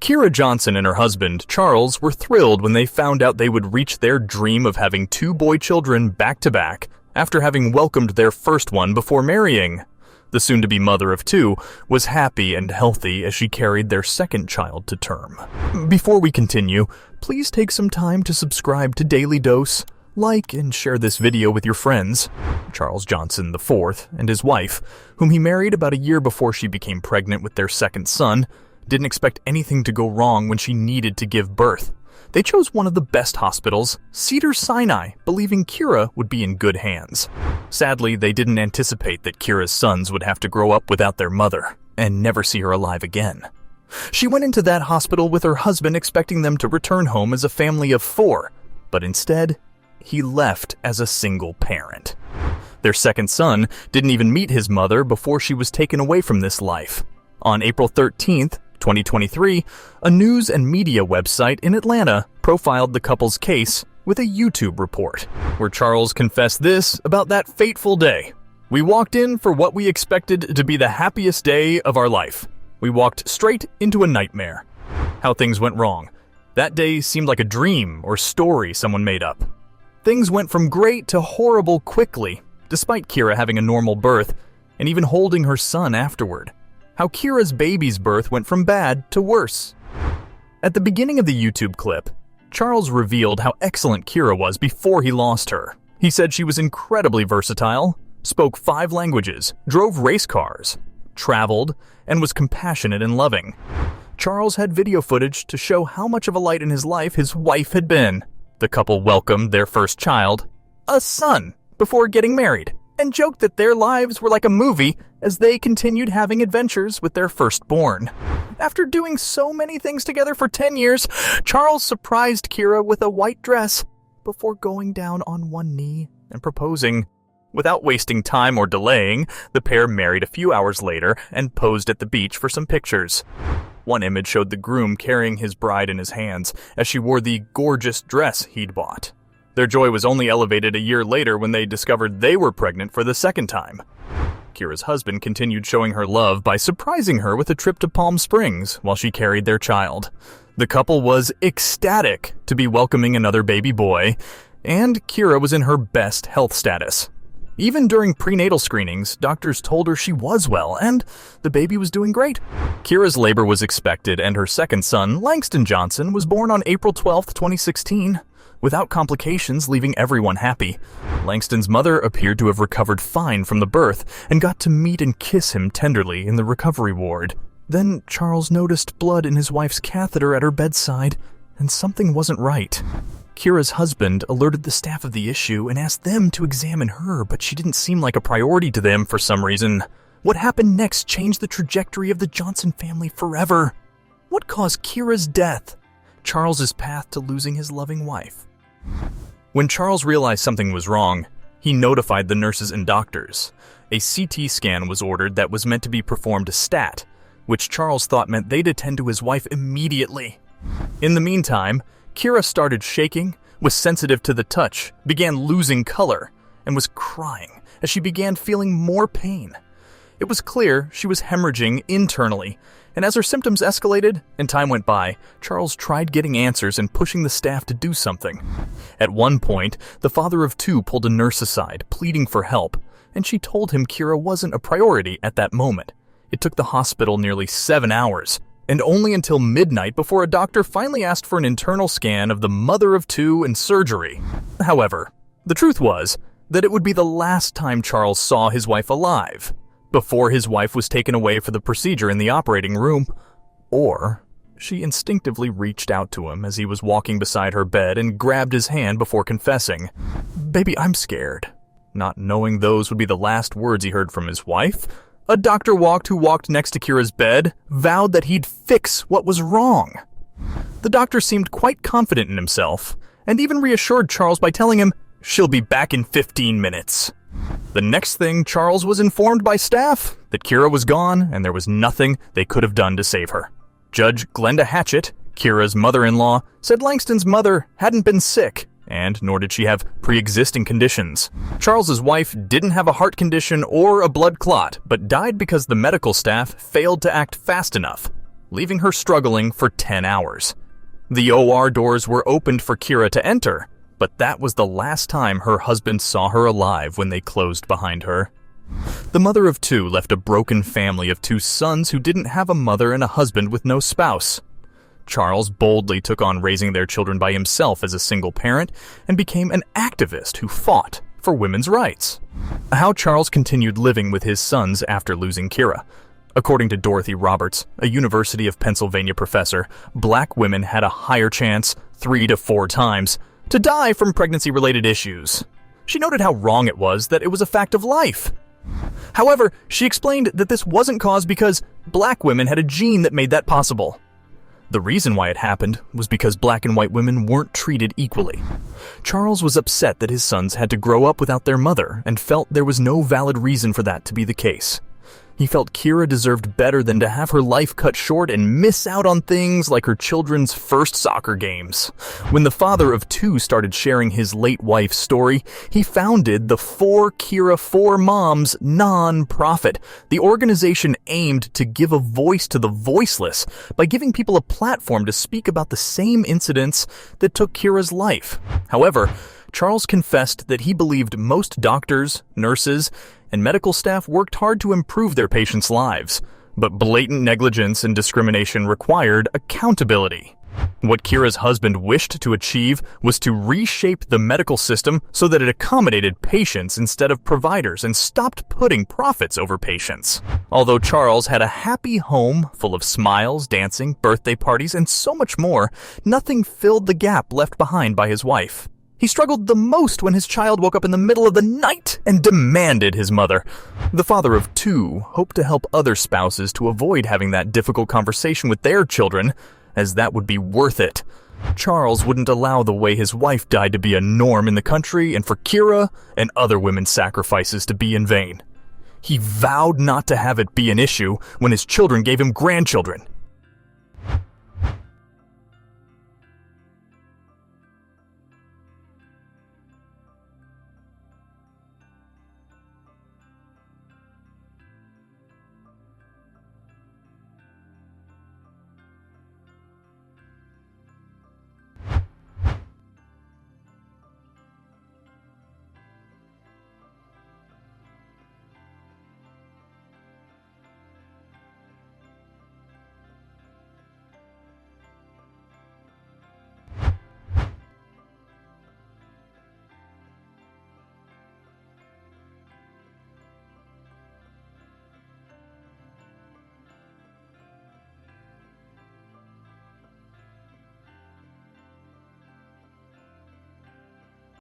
Kira Johnson and her husband, Charles, were thrilled when they found out they would reach their dream of having 2 boy children back-to-back after having welcomed their first one before marrying. The soon-to-be mother of 2 was happy and healthy as she carried their second child to term. Before we continue, please take some time to subscribe to Dailydose, like and share this video with your friends. Charles Johnson IV and his wife, whom he married about a year before she became pregnant with their second son, didn't expect anything to go wrong when she needed to give birth. They chose one of the best hospitals, Cedars-Sinai, believing Kira would be in good hands. Sadly, they didn't anticipate that Kira's sons would have to grow up without their mother and never see her alive again. She went into that hospital with her husband expecting them to return home as a family of 4, but instead, he left as a single parent. Their second son didn't even meet his mother before she was taken away from this life. On April 13th, 2023, a news and media website in Atlanta profiled the couple's case with a YouTube report, where Charles confessed this about that fateful day. "We walked in for what we expected to be the happiest day of our life. We walked straight into a nightmare. How things went wrong. That day seemed like a dream or story someone made up. Things went from great to horrible quickly, despite Kira having a normal birth and even holding her son afterward. How Kira's baby's birth went from bad to worse." At the beginning of the YouTube clip, Charles revealed how excellent Kira was before he lost her. He said she was incredibly versatile, spoke 5 languages, drove race cars, traveled, and was compassionate and loving. Charles had video footage to show how much of a light in his life his wife had been. The couple welcomed their first child, a son, before getting married, and joked that their lives were like a movie as they continued having adventures with their firstborn. After doing so many things together for 10 years, Charles surprised Kira with a white dress before going down on one knee and proposing. Without wasting time or delaying, the pair married a few hours later and posed at the beach for some pictures. One image showed the groom carrying his bride in his hands as she wore the gorgeous dress he'd bought. Their joy was only elevated a year later when they discovered they were pregnant for the second time. Kira's husband continued showing her love by surprising her with a trip to Palm Springs while she carried their child. The couple was ecstatic to be welcoming another baby boy, and Kira was in her best health status. Even during prenatal screenings, doctors told her she was well and the baby was doing great. Kira's labor was expected and her second son, Langston Johnson, was born on April 12, 2016. Without complications, leaving everyone happy. Langston's mother appeared to have recovered fine from the birth and got to meet and kiss him tenderly in the recovery ward. Then Charles noticed blood in his wife's catheter at her bedside, and something wasn't right. Kira's husband alerted the staff of the issue and asked them to examine her, but she didn't seem like a priority to them for some reason. What happened next changed the trajectory of the Johnson family forever. What caused Kira's death? Charles's path to losing his loving wife. When Charles realized something was wrong, he notified the nurses and doctors. A CT scan was ordered that was meant to be performed stat, which Charles thought meant they'd attend to his wife immediately. In the meantime, Kira started shaking, was sensitive to the touch, began losing color, and was crying as she began feeling more pain. It was clear she was hemorrhaging internally, and as her symptoms escalated and time went by, Charles tried getting answers and pushing the staff to do something. At one point, the father of 2 pulled a nurse aside, pleading for help, and she told him Kira wasn't a priority at that moment. It took the hospital nearly 7 hours, and only until midnight before a doctor finally asked for an internal scan of the mother of 2 and surgery. However, the truth was that it would be the last time Charles saw his wife alive, before his wife was taken away for the procedure in the operating room, or she instinctively reached out to him as he was walking beside her bed and grabbed his hand before confessing, "Baby, I'm scared." Not knowing those would be the last words he heard from his wife, a doctor who walked next to Kira's bed vowed that he'd fix what was wrong. The doctor seemed quite confident in himself, and even reassured Charles by telling him, "She'll be back in 15 minutes. The next thing, Charles was informed by staff that Kira was gone and there was nothing they could have done to save her. Judge Glenda Hatchett, Kira's mother-in-law, said Langston's mother hadn't been sick, and nor did she have pre-existing conditions. Charles's wife didn't have a heart condition or a blood clot, but died because the medical staff failed to act fast enough. leaving her struggling for 10 hours. The OR doors were opened for Kira to enter, but that was the last time her husband saw her alive when they closed behind her. The mother of two left a broken family of two sons who didn't have a mother and a husband with no spouse. Charles boldly took on raising their children by himself as a single parent and became an activist who fought for women's rights. How Charles continued living with his sons after losing Kira. According to Dorothy Roberts, a University of Pennsylvania professor, black women had a higher chance, 3 to 4 times, to die from pregnancy-related issues. She noted how wrong it was that it was a fact of life. However, she explained that this wasn't caused because black women had a gene that made that possible. The reason why it happened was because black and white women weren't treated equally. Charles was upset that his sons had to grow up without their mother and felt there was no valid reason for that to be the case. He felt Kira deserved better than to have her life cut short and miss out on things like her children's first soccer games. When the father of two started sharing his late wife's story, he founded the For Kira For Moms non-profit. The organization aimed to give a voice to the voiceless by giving people a platform to speak about the same incidents that took Kira's life. However, Charles confessed that he believed most doctors, nurses, and medical staff worked hard to improve their patients' lives, but blatant negligence and discrimination required accountability. What Kira's husband wished to achieve was to reshape the medical system so that it accommodated patients instead of providers and stopped putting profits over patients. Although Charles had a happy home full of smiles, dancing, birthday parties, and so much more, nothing filled the gap left behind by his wife. He struggled the most when his child woke up in the middle of the night and demanded his mother. The father of two hoped to help other spouses to avoid having that difficult conversation with their children, as that would be worth it. Charles wouldn't allow the way his wife died to be a norm in the country and for Kira and other women's sacrifices to be in vain. He vowed not to have it be an issue when his children gave him grandchildren,